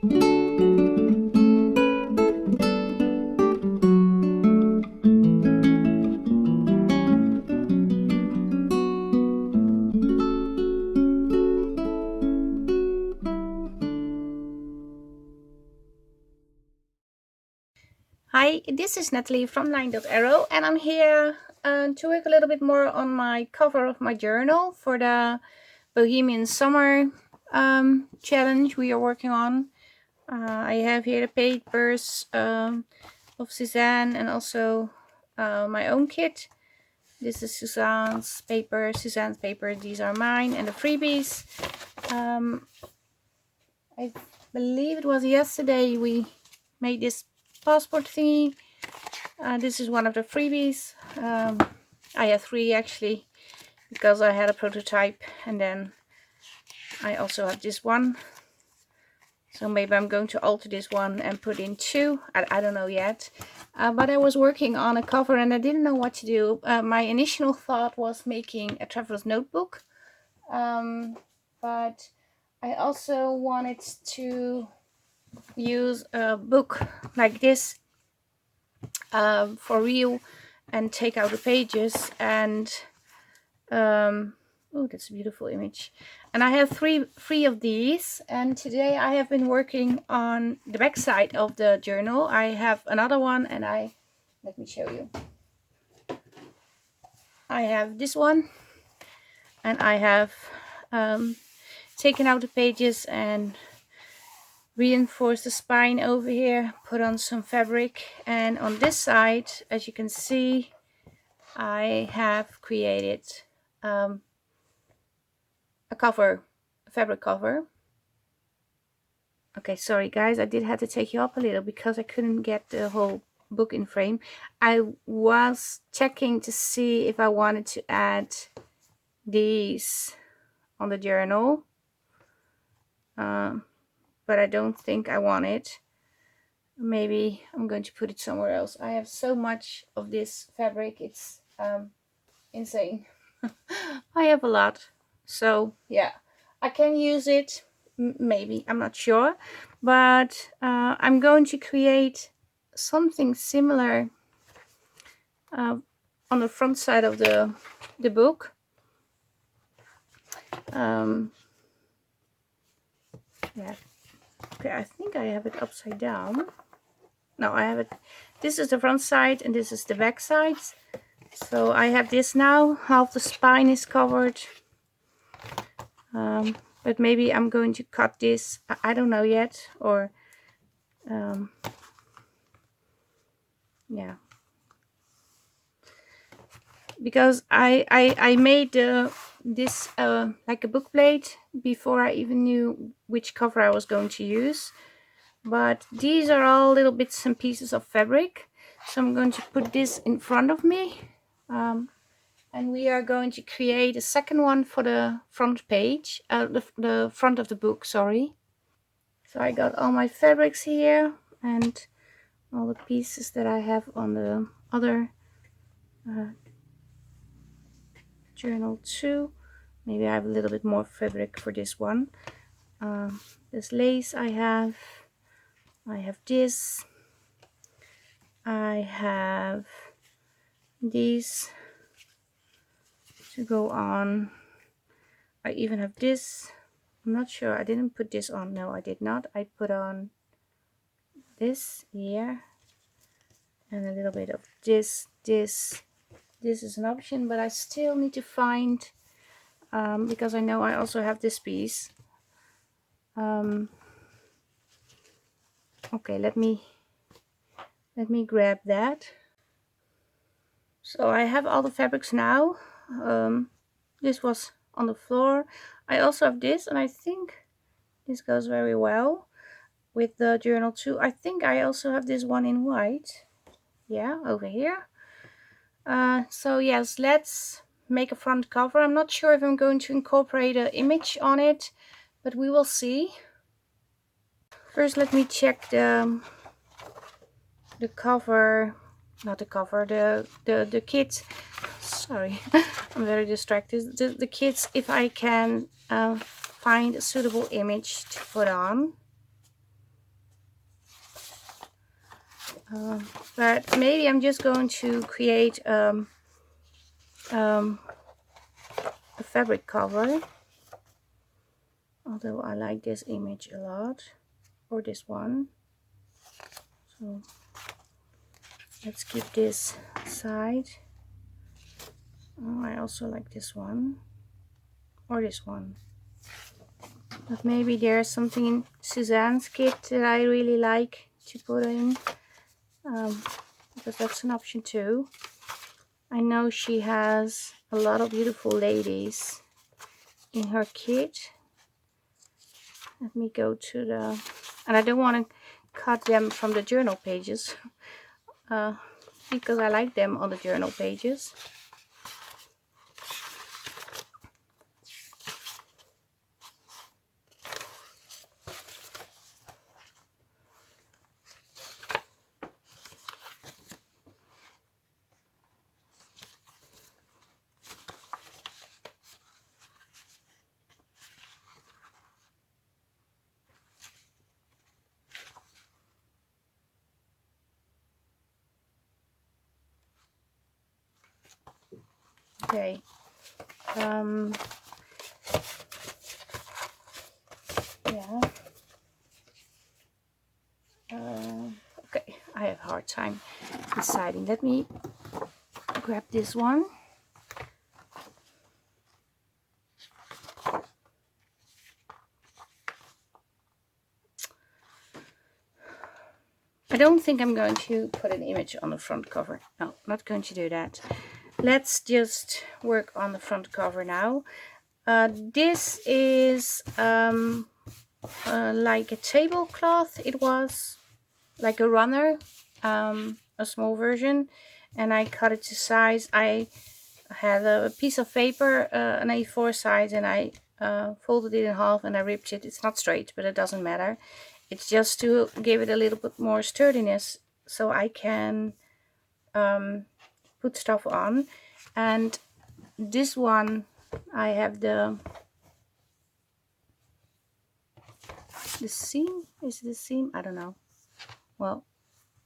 Hi, this is Natalie from LineDotArrow, and I'm here to work a little bit more on my cover of my journal for the Bohemian summer challenge we are working on. I have here the papers of Suzanne and also my own kit. This is Suzanne's paper, these are mine, and the freebies. I believe it was yesterday we made this passport thingy. This is one of the freebies. I have 3 actually, because I had a prototype, and then I also have this one. So maybe I'm going to alter this one and put in 2. I don't know yet. But I was working on a cover and I didn't know what to do. My initial thought was making a traveler's notebook. But I also wanted to use a book like this for real and take out the pages. And oh, that's a beautiful image. And I have three of these, and today I have been working on the back side of the journal. I have another one, and let me show you. I have this one, and I have taken out the pages and reinforced the spine over here, put on some fabric, and on this side, as you can see, I have created a cover, a fabric cover. Okay, sorry guys, I did have to take you up a little because I couldn't get the whole book in frame. I was checking to see if I wanted to add these on the journal, but I don't think I want it. Maybe I'm going to put it somewhere else. I have so much of this fabric, it's insane. I have a lot, so yeah, I can use it. Maybe, I'm not sure, but I'm going to create something similar on the front side of the book. Yeah, okay, I think I have it upside down. No, I have it. This is the front side and this is the back side. So I have this now. Half the spine is covered. But maybe I'm going to cut this. I don't know yet. Or yeah, because I made this like a book plate before I even knew which cover I was going to use. But these are all little bits and pieces of fabric, so I'm going to put this in front of me, and we are going to create a second one for the front page, the front of the book, sorry. So I got all my fabrics here and all the pieces that I have on the other journal too. Maybe I have a little bit more fabric for this one. This lace I have this, I have these to go on. I even have this. I'm not sure, I didn't put this on. No, I did not. I put on this here and a little bit of this. This is an option, but I still need to find, because I know I also have this piece. Okay, let me grab that. So I have all the fabrics now. This was on the floor. I also have this, and I think this goes very well with the journal too. I think I also have this one in white. Yeah, over here. So yes, let's make a front cover. I'm not sure if I'm going to incorporate an image on it, but we will see. First, let me check the cover, not the cover, the kit. Sorry, I'm very distracted. The kits, if I can find a suitable image to put on. But maybe I'm just going to create a fabric cover, although I like this image a lot, or this one. So let's keep this aside. Oh, I also like this one, or this one. But maybe there's something in Suzanne's kit that I really like to put in, because that's an option too. I know she has a lot of beautiful ladies in her kit. Let me go to the, and I don't want to cut them from the journal pages, because I like them on the journal pages. Okay. Yeah. Okay, I have a hard time deciding. Let me grab this one. I don't think I'm going to put an image on the front cover. No, not going to do that. Let's just work on the front cover now. This is like a tablecloth. It was like a runner, a small version, and I cut it to size. I had a piece of paper, an A4 size, and I folded it in half and I ripped it. It's not straight, but it doesn't matter. It's just to give it a little bit more sturdiness so I can put stuff on. And this one, I have the seam. Is it the seam? I don't know. Well,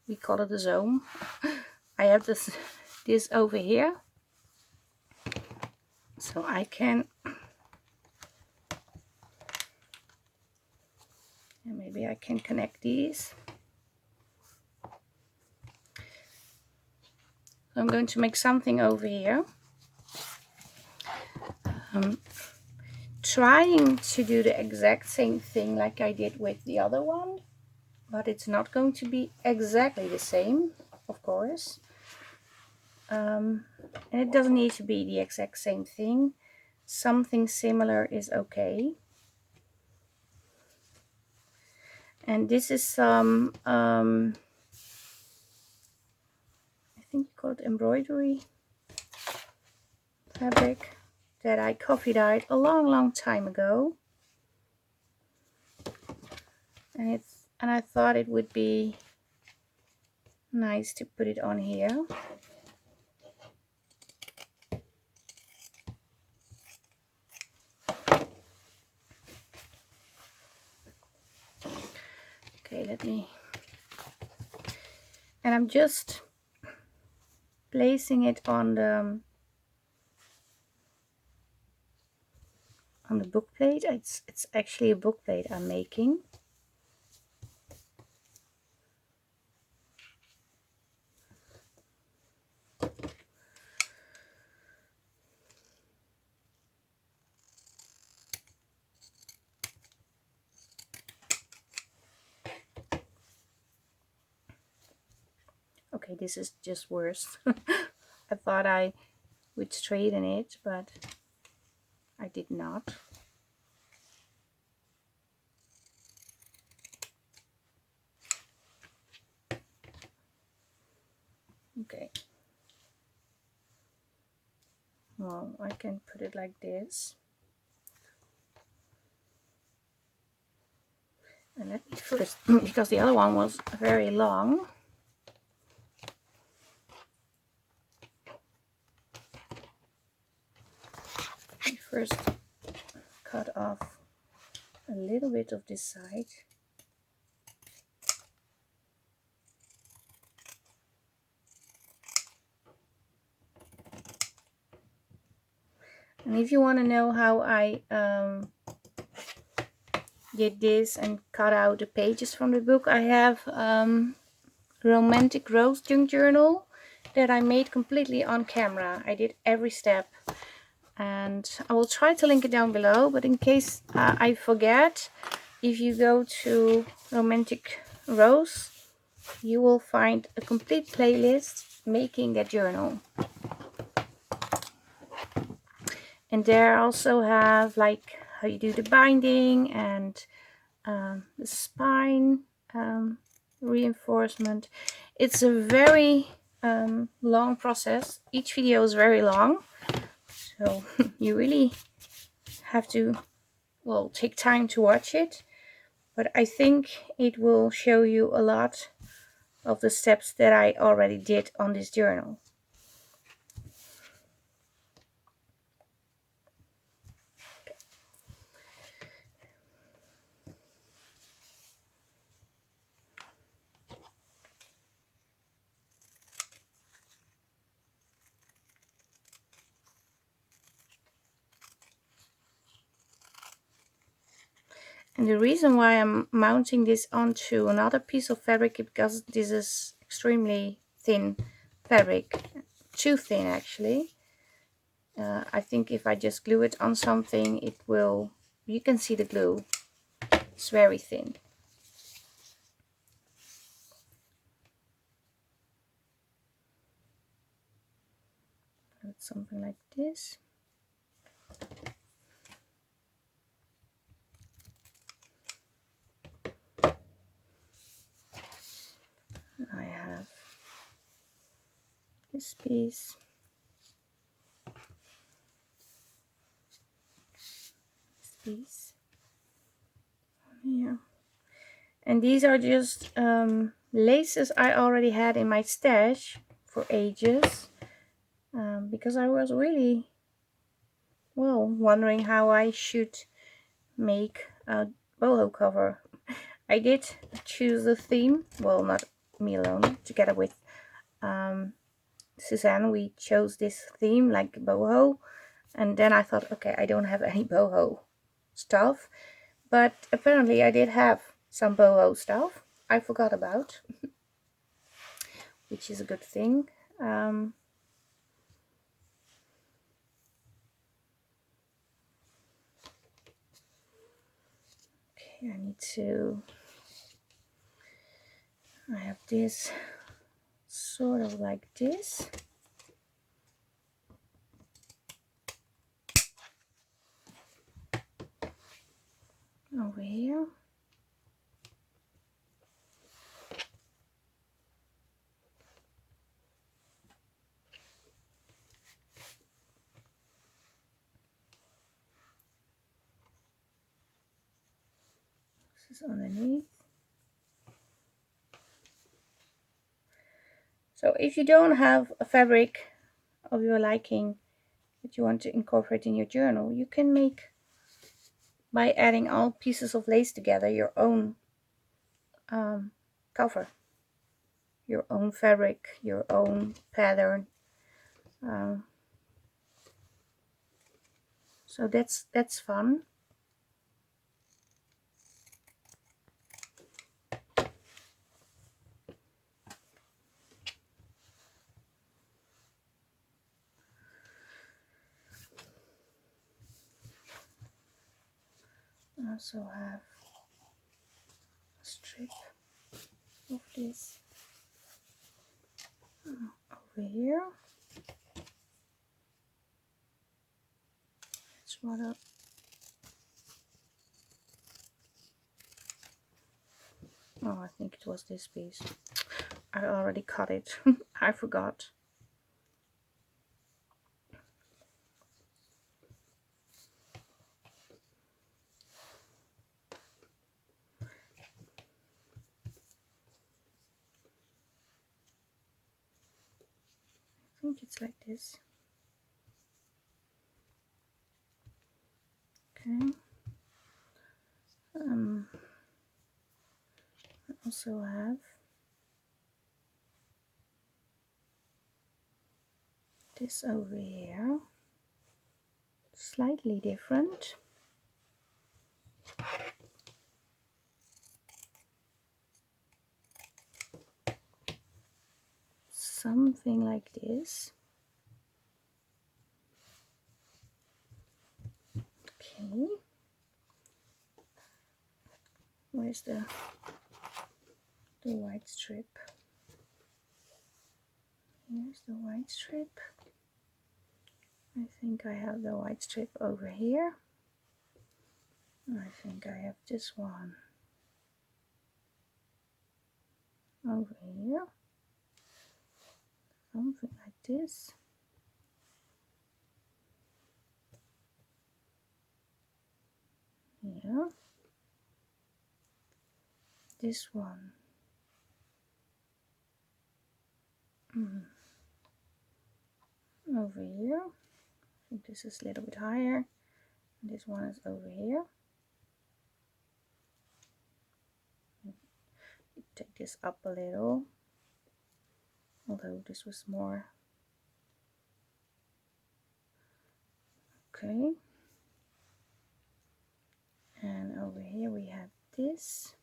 we call it the zone. I have this over here, so I can, and maybe I can connect these. So I'm going to make something over here. Trying to do the exact same thing like I did with the other one, but it's not going to be exactly the same, of course. And it doesn't need to be the exact same thing. Something similar is okay. And this is some, I think you call it embroidery fabric that I coffee dyed a long time ago. And I thought it would be nice to put it on here. Okay, let me, and I'm just placing it on the book plate. It's actually a book plate I'm making. Okay, this is just worse. I thought I would straighten it, but I did not. Okay. Well, I can put it like this. And let me first, because the other one was very long. Let me first cut off a little bit of this side. And if you want to know how I did this and cut out the pages from the book, I have Romantic Rose junk journal that I made completely on camera. I did every step, and I will try to link it down below, but in case I forget, if you go to Romantic Rose, you will find a complete playlist making that journal. And there I also have like how you do the binding and the spine reinforcement. It's a very long process. Each video is very long, so you really have to, well, take time to watch it. But I think it will show you a lot of the steps that I already did on this journal. And the reason why I'm mounting this onto another piece of fabric is because this is extremely thin fabric. Too thin, actually. I think if I just glue it on something, it will, you can see the glue. It's very thin. It's something like this. I have this piece. This piece. Here. And these are just laces I already had in my stash for ages. Because I was really, well, wondering how I should make a boho cover. I did choose a theme, well, not me alone, together with Suzanne. We chose this theme, like boho, and then I thought, okay, I don't have any boho stuff, but apparently I did have some boho stuff I forgot about, which is a good thing. Okay, I have this sort of like this. Over here. This is underneath. So if you don't have a fabric of your liking that you want to incorporate in your journal, you can make, by adding all pieces of lace together, your own cover, your own fabric, your own pattern. So that's fun. I also have a strip of this over here. Let's run up. Oh, I think it was this piece. I already cut it. I forgot. I think it's like this. Okay. I also have this over here. slightly different. Something like this. Okay. Where's the white strip? Here's the white strip. I think I have the white strip over here. I think I have this one over here. Something like this. Yeah. This one. Over here. I think this is a little bit higher. This one is over here. Take this up a little. Although this was more. Okay. And over here we have this.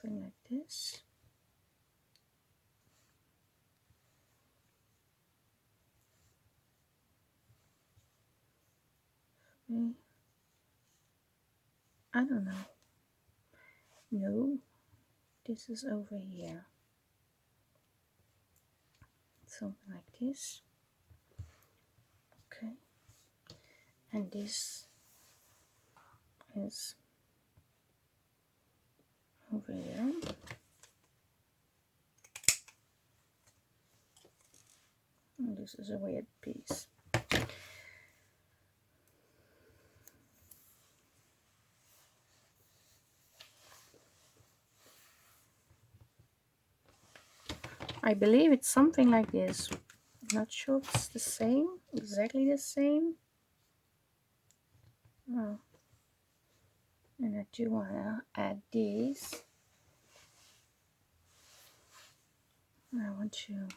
Something like this. Okay. I don't know. No, this is over here. Something like this. Okay. And this is over here. And this is a weird piece. I believe it's something like this. I'm not sure if it's the same, exactly the same. Oh. And I do want to add these. I want to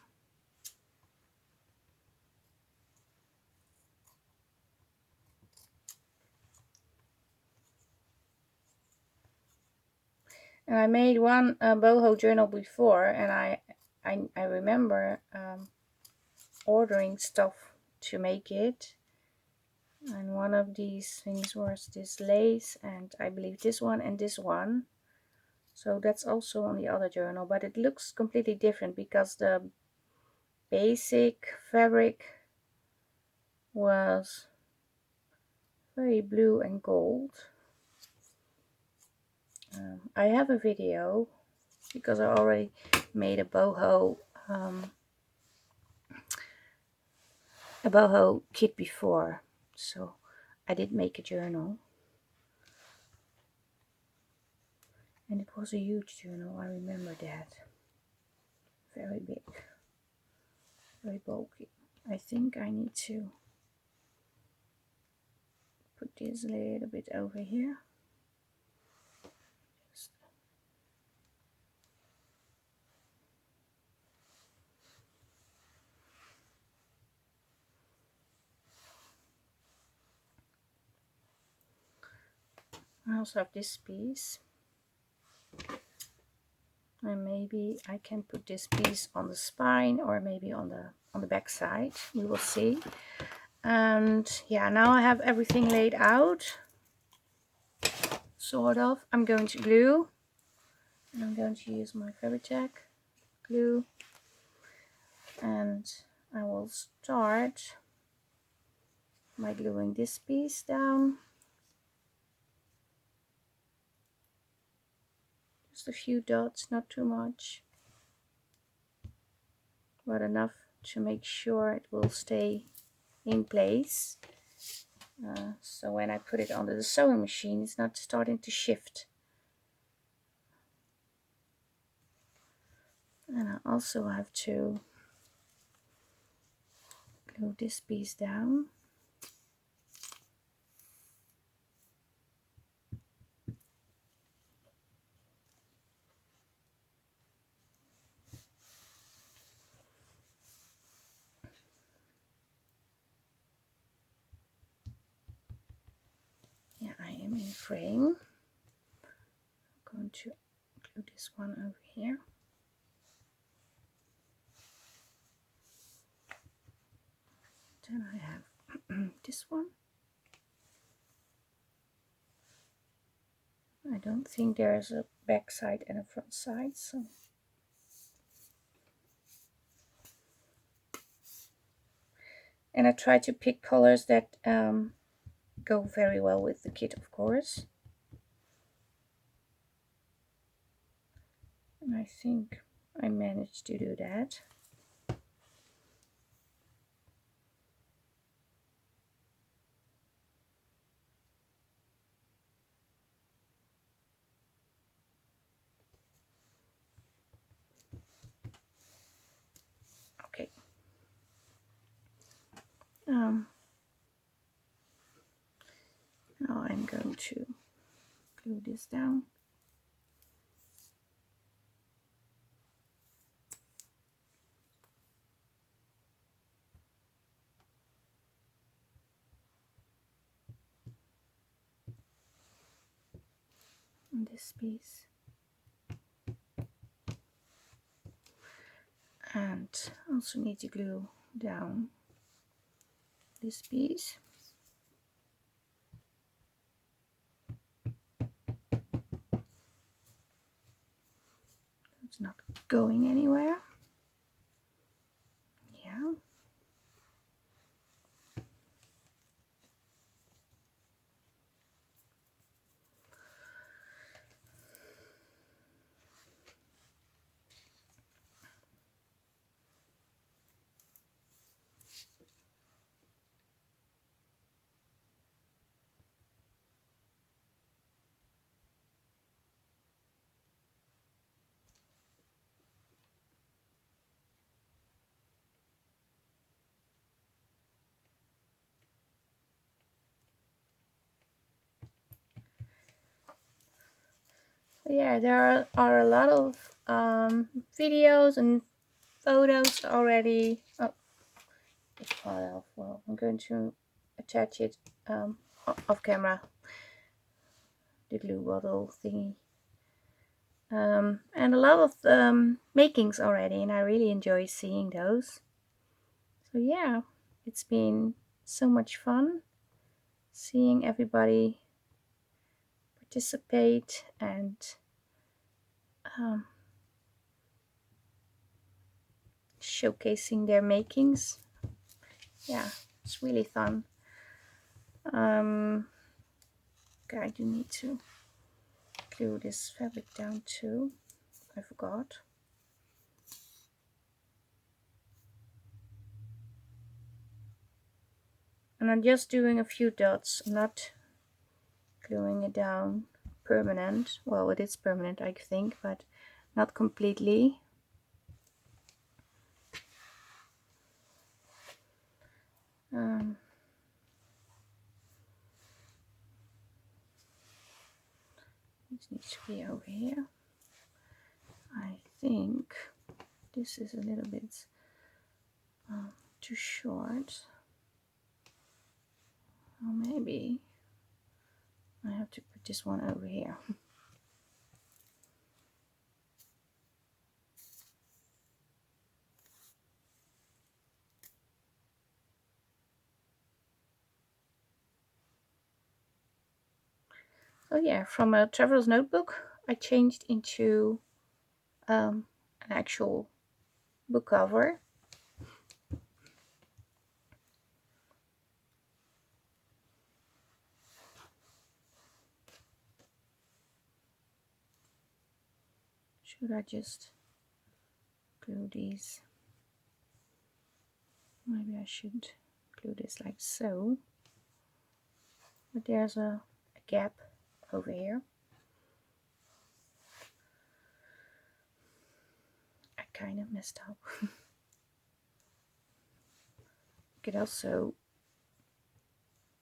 and I made one boho journal before, and I remember ordering stuff to make it, and one of these things was this lace, and I believe this one and this one. So that's also on the other journal, but it looks completely different because the basic fabric was very blue and gold. I have a video because I already made a boho kit before, so I did make a journal, and it was a huge journal. I remember that. Very big, very bulky. I think I need to put this a little bit over here. I also have this piece, and maybe I can put this piece on the spine or maybe on the back side. We will see. And yeah, now I have everything laid out, sort of. I'm going to glue, and I'm going to use my Fabri-Tac glue, and I will start by gluing this piece down. Just a few dots, not too much, but enough to make sure it will stay in place. So when I put it onto the sewing machine, it's not starting to shift. And I also have to glue this piece down. frame in frame. I'm going to glue this one over here. Then I have this one. I don't think there's a back side and a front side, so and I try to pick colors that go very well with the kit, of course. And I think I managed to do that. Okay. Now I'm going to glue this down. On this piece. And also need to glue down this piece. It's not going anywhere. Yeah. Yeah, there are a lot of videos and photos already. Oh, it fell off. Well, I'm going to attach it off camera, the glue bottle thingy. And a lot of makings already, and I really enjoy seeing those. So yeah, it's been so much fun seeing everybody participate and showcasing their makings. Yeah, it's really fun. Okay, I do need to glue this fabric down too. I forgot. And I'm just doing a few dots, not gluing it down permanent. Well, it is permanent, I think, but not completely. This needs to be over here. I think this is a little bit too short. Or maybe I have to put this one over here. So yeah, from a traveler's notebook, I changed into an actual book cover. Should I just glue these? Maybe I should glue this like so. But there's a gap over here. I kind of messed up. Could also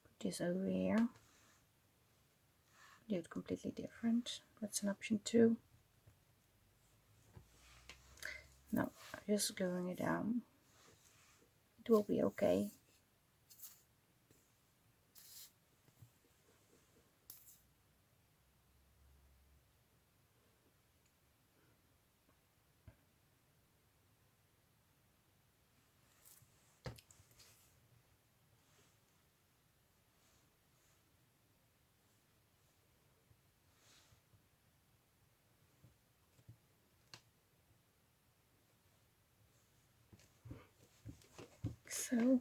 put this over here. Do it completely different. That's an option too. No, I'm just gluing it down. It will be okay. So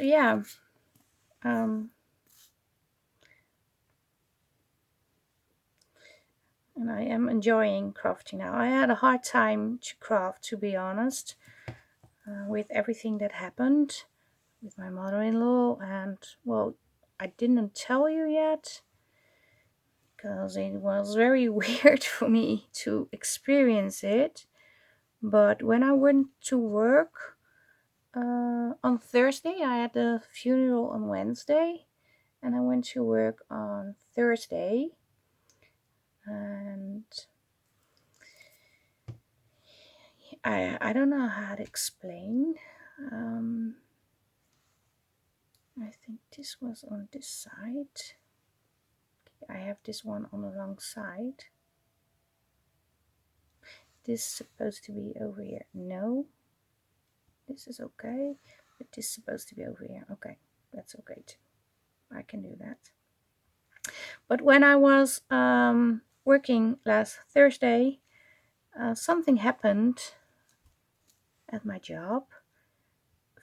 yeah, and I am enjoying crafting now. I had a hard time to craft, to be honest, with everything that happened with my mother-in-law, and well, I didn't tell you yet because it was very weird for me to experience it. But when I went to work on Thursday, I had a funeral on Wednesday, and I went to work on Thursday, and I don't know how to explain. I think this was on this side. I have this one on the wrong side. This is supposed to be over here. No, this is okay, but this is supposed to be over here. Okay, that's okay too. I can do that. But when I was working last Thursday, something happened at my job.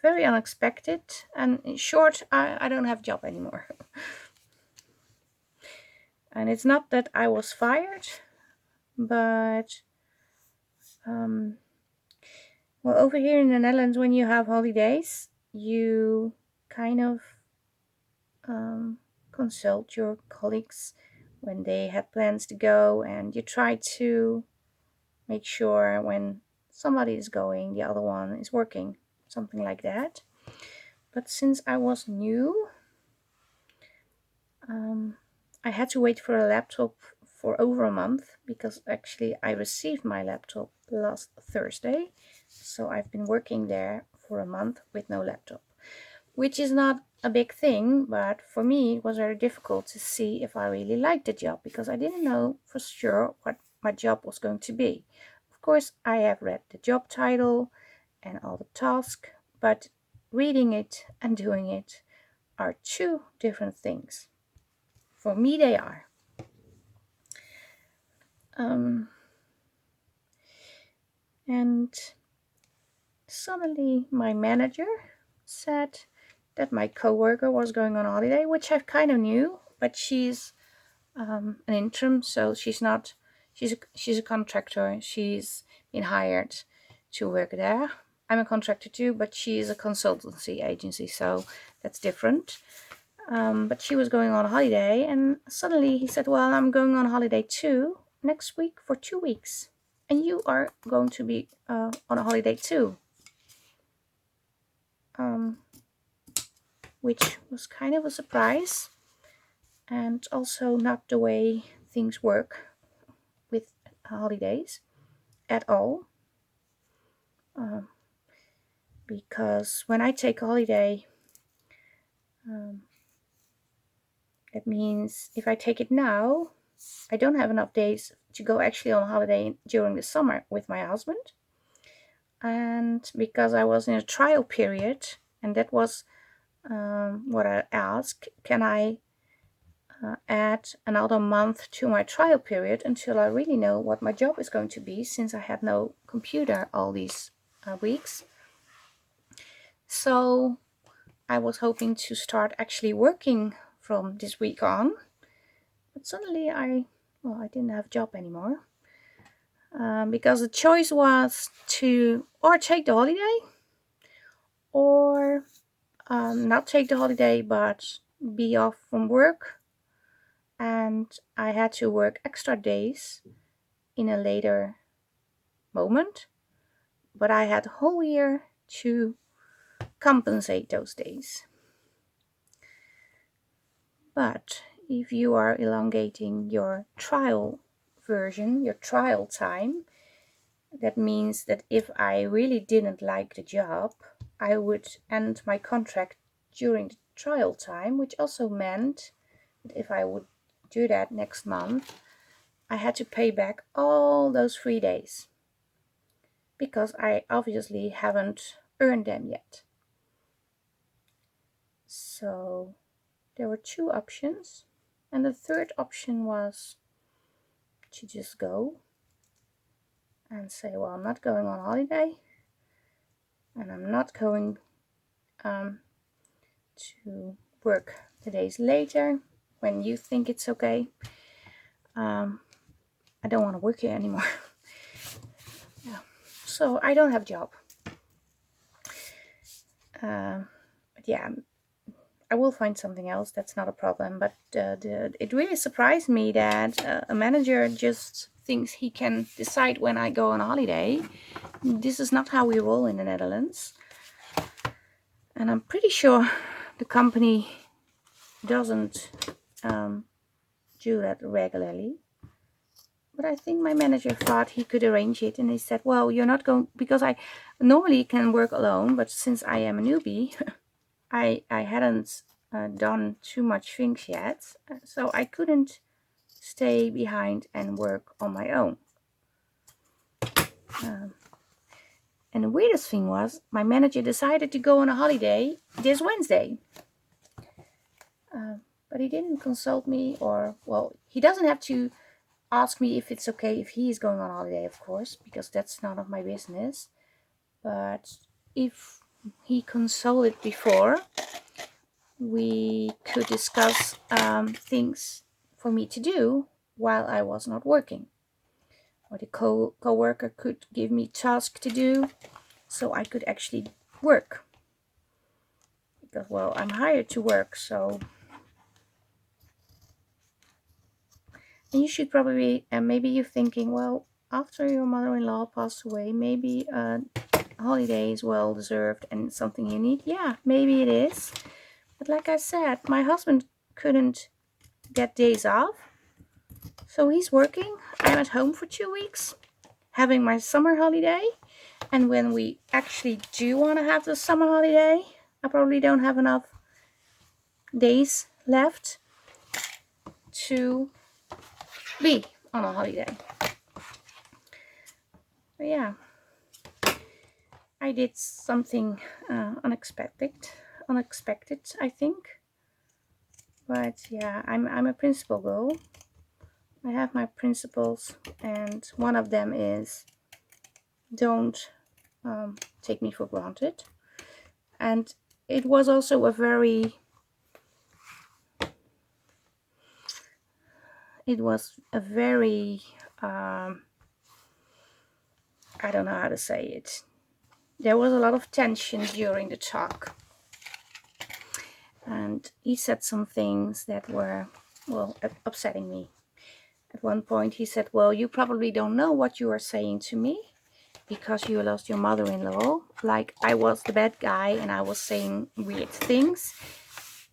Very unexpected, and in short, I don't have a job anymore. And it's not that I was fired, but well, over here in the Netherlands, when you have holidays, you kind of consult your colleagues when they had plans to go, and you try to make sure when somebody is going, the other one is working, something like that. But since I was new, I had to wait for a laptop for over a month, because actually I received my laptop last Thursday. So I've been working there for a month with no laptop, which is not a big thing, but for me it was very difficult to see if I really liked the job, because I didn't know for sure what my job was going to be. Of course, I have read the job title and all the tasks, but reading it and doing it are two different things. For me, they are. And suddenly my manager said that my coworker was going on holiday, which I kind of knew, but she's an interim, so she's a contractor. She's been hired to work there. I'm a contractor too, but she's a consultancy agency, so that's different. But she was going on holiday, and suddenly he said, well, I'm going on holiday too next week for 2 weeks, and you are going to be on a holiday too. Which was kind of a surprise, and also not the way things work with holidays at all. Because when I take a holiday, that means if I take it now, I don't have enough days to go actually on holiday during the summer with my husband. And because I was in a trial period, and that was what I asked, can I add another month to my trial period until I really know what my job is going to be, since I had no computer all these weeks. So I was hoping to start actually working from this week on, but suddenly I didn't have a job anymore, because the choice was to or take the holiday, or not take the holiday but be off from work, and I had to work extra days in a later moment, but I had a whole year to compensate those days. But if you are elongating your trial version, your trial time, that means that if I really didn't like the job, I would end my contract during the trial time, which also meant that if I would do that next month, I had to pay back all those 3 days, because I obviously haven't earned them yet. So there were 2 options, and the third option was to just go and say, well, I'm not going on holiday, and I'm not going to work the days later when you think it's okay. I don't want to work here anymore. Yeah. So I don't have a job. But yeah, I will find something else. That's not a problem. But it really surprised me that a manager just thinks he can decide when I go on holiday. This is not how we roll in the Netherlands. And I'm pretty sure the company doesn't do that regularly. But I think my manager thought he could arrange it, and he said, well, you're not going, because I normally can work alone, but since I am a newbie, I hadn't done too much things yet, so I couldn't stay behind and work on my own. And the weirdest thing was, my manager decided to go on a holiday this Wednesday. But he didn't consult me, or, well, he doesn't have to ask me if it's okay if he is going on holiday, of course, because that's none of my business. But if he consulted before, we could discuss things for me to do while I was not working. Or the co-worker could give me tasks to do so I could actually work. Because, well, I'm hired to work, so... And you should probably, and maybe you're thinking, well, after your mother-in-law passed away, maybe a holiday is well deserved and something you need. Yeah, maybe it is. But like I said, my husband couldn't get days off, so he's working. I'm at home for 2 weeks, having my summer holiday. And when we actually do want to have the summer holiday, I probably don't have enough days left to be on a holiday. But yeah, I did something unexpected, I think. But yeah, I'm a principle girl. I have my principles, and one of them is don't take me for granted. And it was also a very I don't know how to say it. There was a lot of tension during the talk. And he said some things that were, well, upsetting me. At one point he said, well, you probably don't know what you are saying to me because you lost your mother-in-law. Like I was the bad guy and I was saying weird things.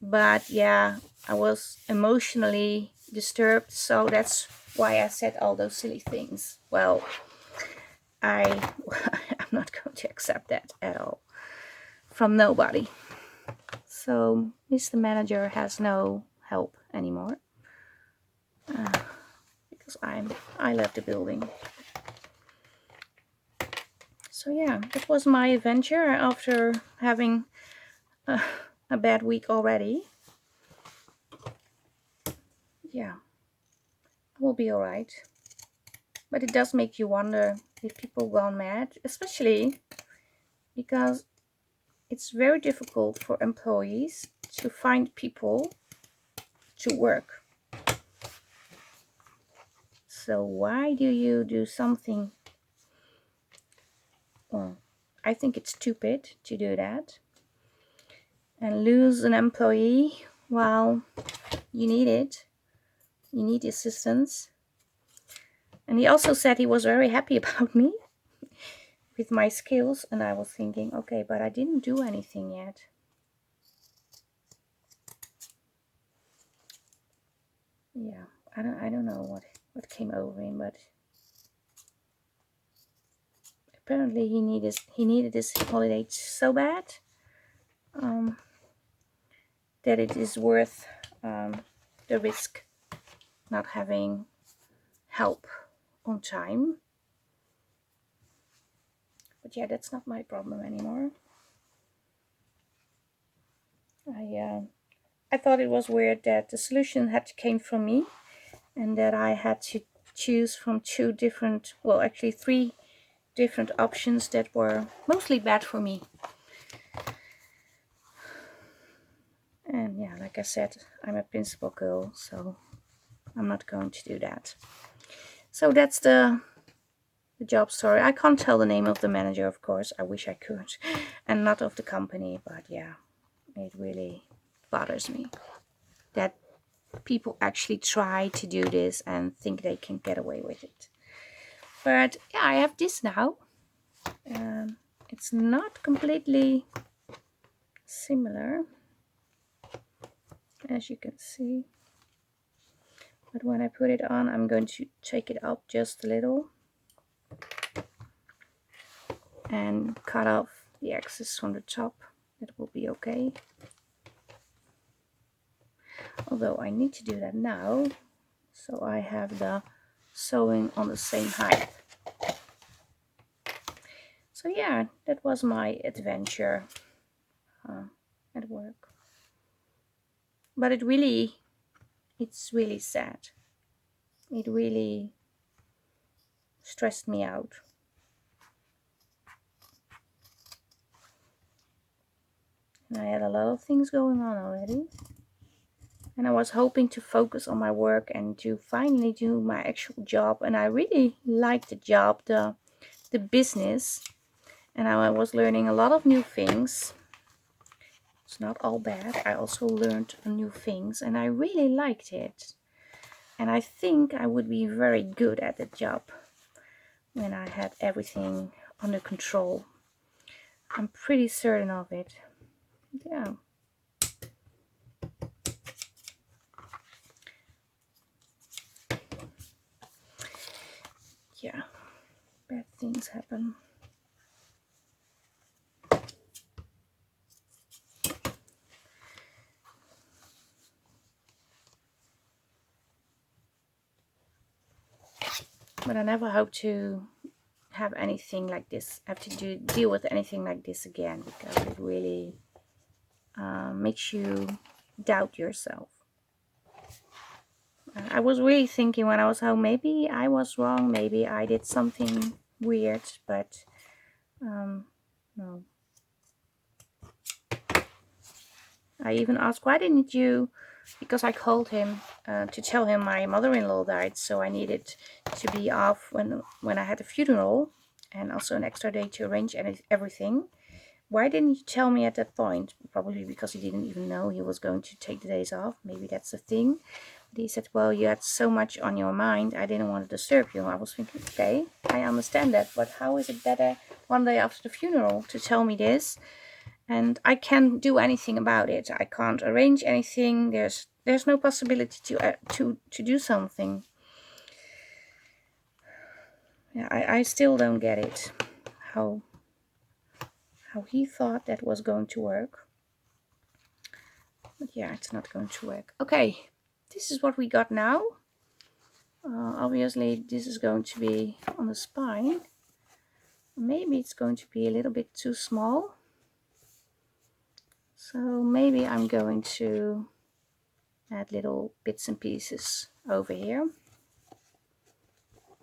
But yeah, I was emotionally disturbed, so that's why I said all those silly things. Well, I'm not going to accept that at all from nobody. So Mr. Manager has no help anymore because I left the building. So yeah, that was my adventure after having a bad week already. Yeah, I will be alright. But it does make you wonder if people gone mad, especially because it's very difficult for employees to find people to work. So why do you do something? Well, I think it's stupid to do that and lose an employee while you need it. You need assistance. And he also said he was very happy about me with my skills, and I was thinking, okay, but I didn't do anything yet. Yeah, I don't know what came over him, but apparently he needed this holiday so bad that it is worth the risk not having help on time. But yeah, that's not my problem anymore. I thought it was weird that the solution had came from me and that I had to choose from two different, well actually three different options that were mostly bad for me. And yeah, like I said, I'm a principal girl, so I'm not going to do that. So that's the job story. I can't tell the name of the manager, of course. I wish I could. And not of the company, but yeah, it really bothers me that people actually try to do this and think they can get away with it. But yeah, I have this now. It's not completely similar, as you can see. But when I put it on, I'm going to take it up just a little and cut off the excess from the top. That will be okay. Although I need to do that now, so I have the sewing on the same height. So yeah, that was my adventure at work. But it's really sad. It really stressed me out. And I had a lot of things going on already. And I was hoping to focus on my work and to finally do my actual job. And I really liked the job, the business. And I was learning a lot of new things. It's not all bad. I also learned new things and I really liked it. And I think I would be very good at the job when I had everything under control. I'm pretty certain of it. Yeah. Yeah. Bad things happen. But I never hope to have anything like this, have to deal with anything like this again, because it really makes you doubt yourself. I was really thinking when I was home, maybe I was wrong, maybe I did something weird, but no. I even asked, why didn't you, because I called him to tell him my mother-in-law died, so I needed to be off when I had a funeral and also an extra day to arrange everything. Why didn't you tell me at that point? Probably because he didn't even know he was going to take the days off. Maybe that's the thing. But he said, well, you had so much on your mind, I didn't want to disturb you. I was thinking, okay, I understand that, but how is it better one day after the funeral to tell me this? And I can't do anything about it. I can't arrange anything. There's no possibility to do something. Yeah, I still don't get it. How he thought that was going to work. But yeah, it's not going to work. Okay, this is what we got now. Obviously, this is going to be on the spine. Maybe it's going to be a little bit too small. So maybe I'm going to add little bits and pieces over here.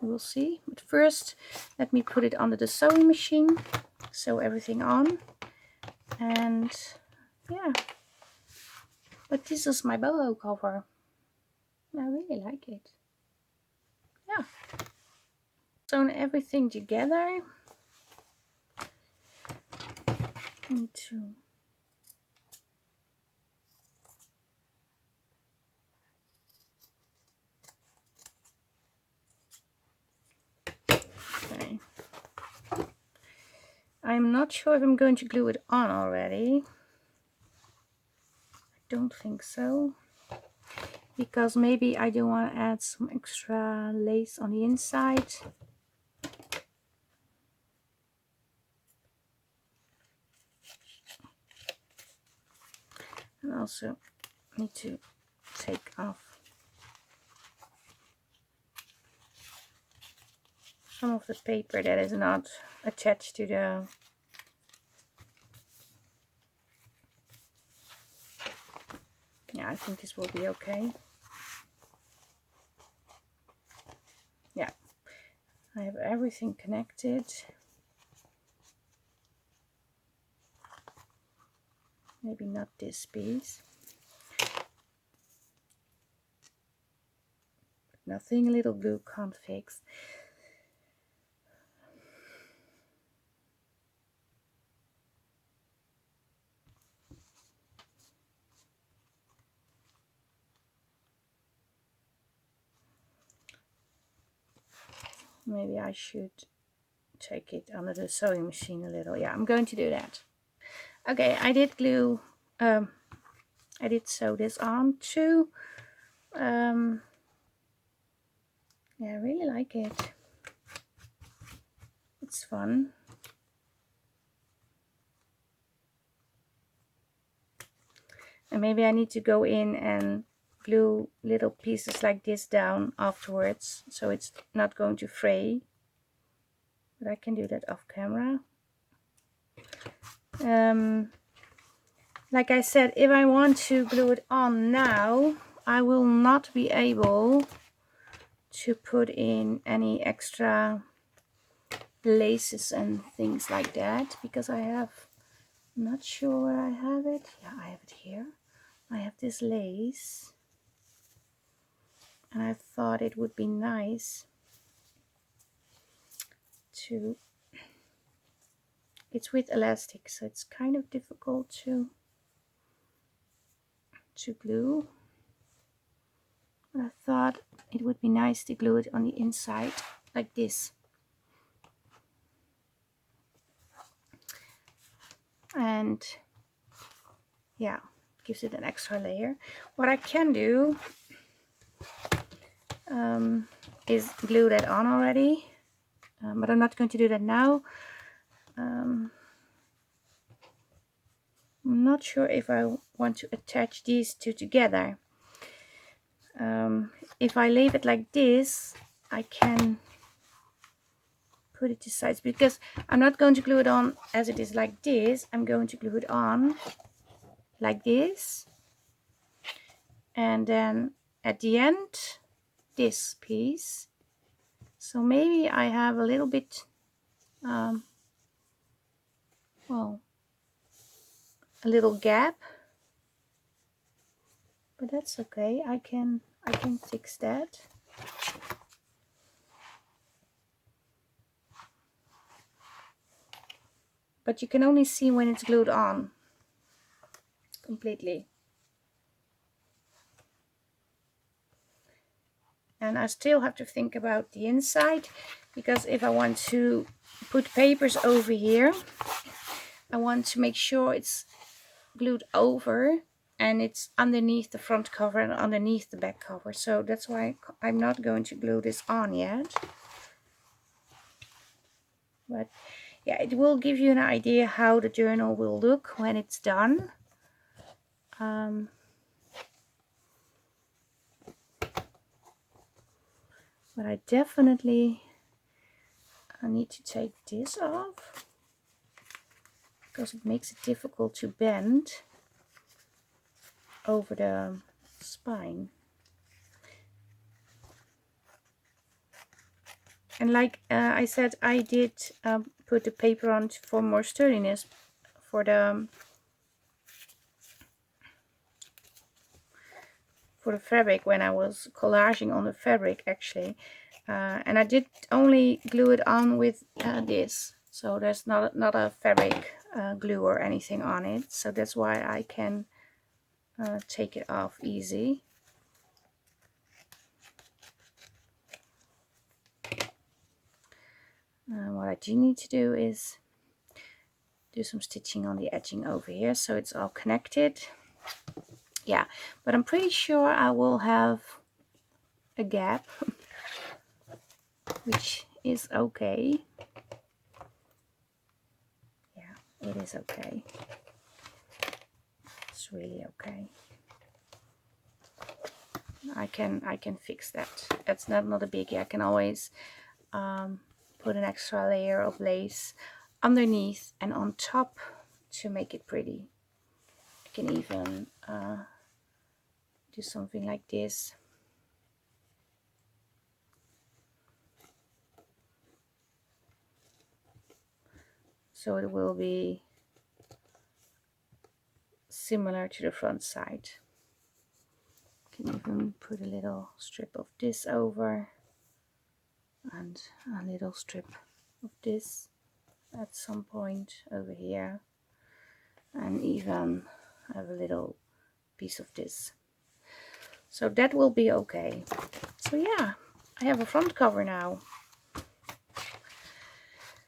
We'll see. But first, let me put it under the sewing machine. Sew everything on. And yeah. But this is my Boho cover. I really like it. Yeah. Sewn everything together. Me too. Okay. I'm not sure if I'm going to glue it on already. I don't think so. Because maybe I do want to add some extra lace on the inside. And also need to take off some of the paper that is not attached to the yeah, I think this will be okay. Yeah, I have everything connected. Maybe not this piece. Nothing a little glue can't fix. Maybe I should take it under the sewing machine a little. Yeah, I'm going to do that. Okay, I did glue, I did sew this on too. Yeah, I really like it. It's fun. And maybe I need to go in and glue little pieces like this down afterwards, so it's not going to fray. But I can do that off camera. Like I said, if I want to glue it on now, I will not be able to put in any extra laces and things like that, because I have, I'm not sure where I have it. Yeah, I have it here. I have this lace, and I thought it would be nice to, it's with elastic, so it's kind of difficult to glue. But I thought it would be nice to glue it on the inside like this. And yeah, gives it an extra layer. What I can do is glue that on already, but I'm not going to do that now. I'm not sure if I want to attach these two together. If I leave it like this, I can put it to sides, because I'm not going to glue it on as it is like this. I'm going to glue it on like this, and then at the end this piece. So maybe I have a little bit well, a little gap, but that's okay. I can fix that. But you can only see when it's glued on completely. And I still have to think about the inside, because if I want to put papers over here, I want to make sure it's glued over and it's underneath the front cover and underneath the back cover. So that's why I'm not going to glue this on yet. But yeah, it will give you an idea how the journal will look when it's done. But I definitely need to take this off, because it makes it difficult to bend over the spine. And like I said, I did put the paper on for more sturdiness for the fabric when I was collaging on the fabric actually, and I did only glue it on with this, so there's not a fabric glue or anything on it, so that's why I can take it off easy. What I do need to do is do some stitching on the edging over here so it's all connected. Yeah, but I'm pretty sure I will have a gap, which is okay. Yeah, it is okay. It's really okay. I can fix that. That's not a biggie. I can always put an extra layer of lace underneath and on top to make it pretty. I can even do something like this. so it will be similar to the front side. Can even put a little strip of this over and a little strip of this at some point over here, and even have a little piece of this. So that will be okay. So yeah, I have a front cover now.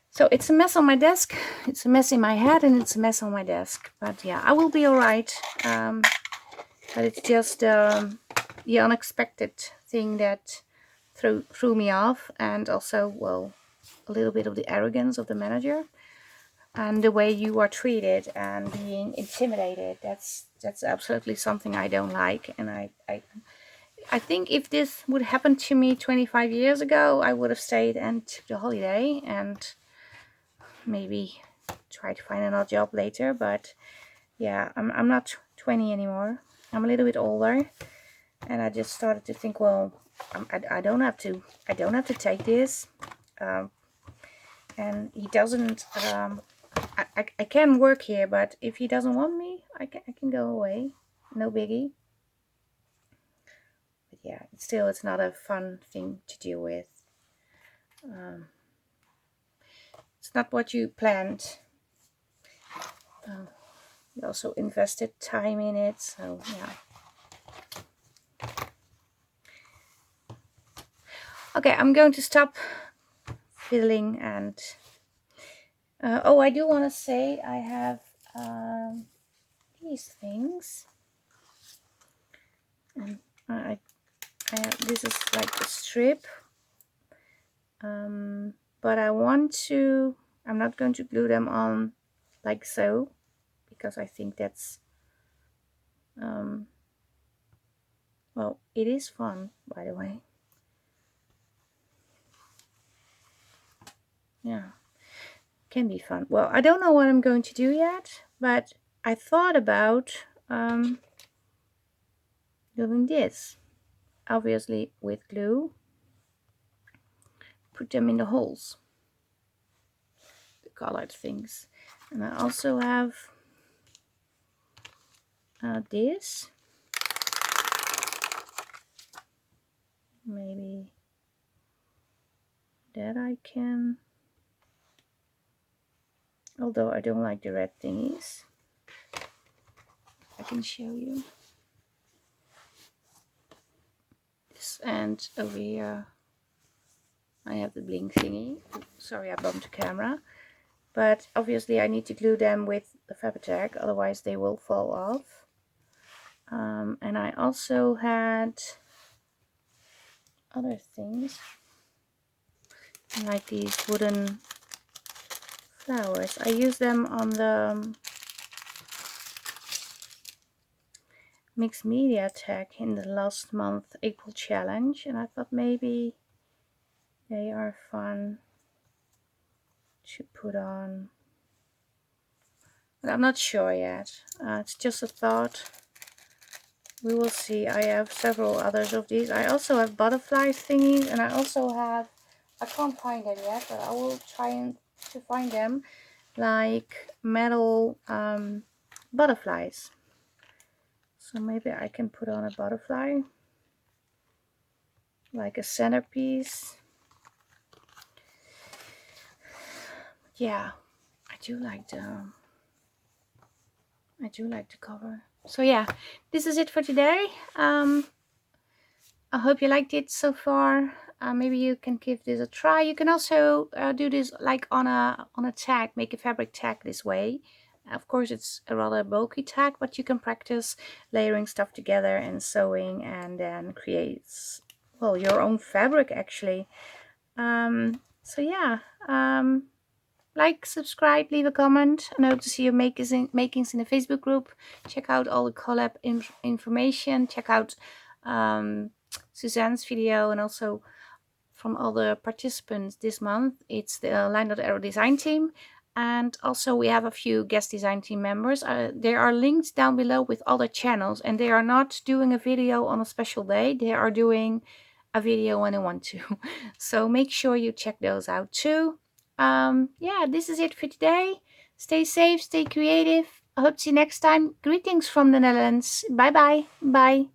So it's a mess on my desk, it's a mess in my head, and it's a mess on my desk. But yeah, I will be alright. But it's just the unexpected thing that threw me off, and also, well, a little bit of the arrogance of the manager and the way you are treated and being intimidated. That's absolutely something I don't like. And I think if this would happen to me 25 years ago, I would have stayed and took the holiday and maybe try to find another job later. But yeah, I'm not 20 anymore. I'm a little bit older, and I just started to think, well, I don't have to take this, and he doesn't. I can work here, but if he doesn't want me, I can go away. No biggie. But yeah, it's not a fun thing to deal with. It's not what you planned. You also invested time in it, so yeah. Okay, I'm going to stop fiddling and oh, I do want to say I have these things, and I have, this is like a strip, but I'm not going to glue them on like so, because I think that's well, it is fun, by the way. Yeah, can be fun. Well, I don't know what I'm going to do yet, but I thought about doing this, obviously with glue. Put them in the holes, the colored things. And I also have this. Maybe that I can, although I don't like the red thingies. I can show you this, and over here I have the blink thingy. Sorry, I bumped the camera, but obviously I need to glue them with the Fabri-Tac, otherwise they will fall off. And I also had other things like these wooden flowers. I used them on the mixed media tag in the last month April challenge, and I thought maybe they are fun to put on, but I'm not sure yet. It's just a thought. We will see. I have several others of these. I also have butterfly thingies, and I also have, I can't find them yet, but I will try to find them, like metal butterflies. So maybe I can put on a butterfly, like a centerpiece. Yeah, I do like the cover. So yeah, this is it for today. I hope you liked it so far. Maybe you can give this a try. You can also do this like on a tag, make a fabric tag this way. Of course, it's a rather bulky tag, but you can practice layering stuff together and sewing, and then create, well, your own fabric actually. So yeah, like, subscribe, leave a comment. I hope to see your makings in the Facebook group. Check out all the collab information. Check out Suzanne's video, and also from all the participants this month, it's the LineDotArrow design team. And also we have a few guest design team members. There are links down below with other channels, and they are not doing a video on a special day. They are doing a video when they want to. So make sure you check those out too. Yeah, this is it for today. Stay safe, stay creative. I hope to see you next time. Greetings from the Netherlands. Bye bye. Bye.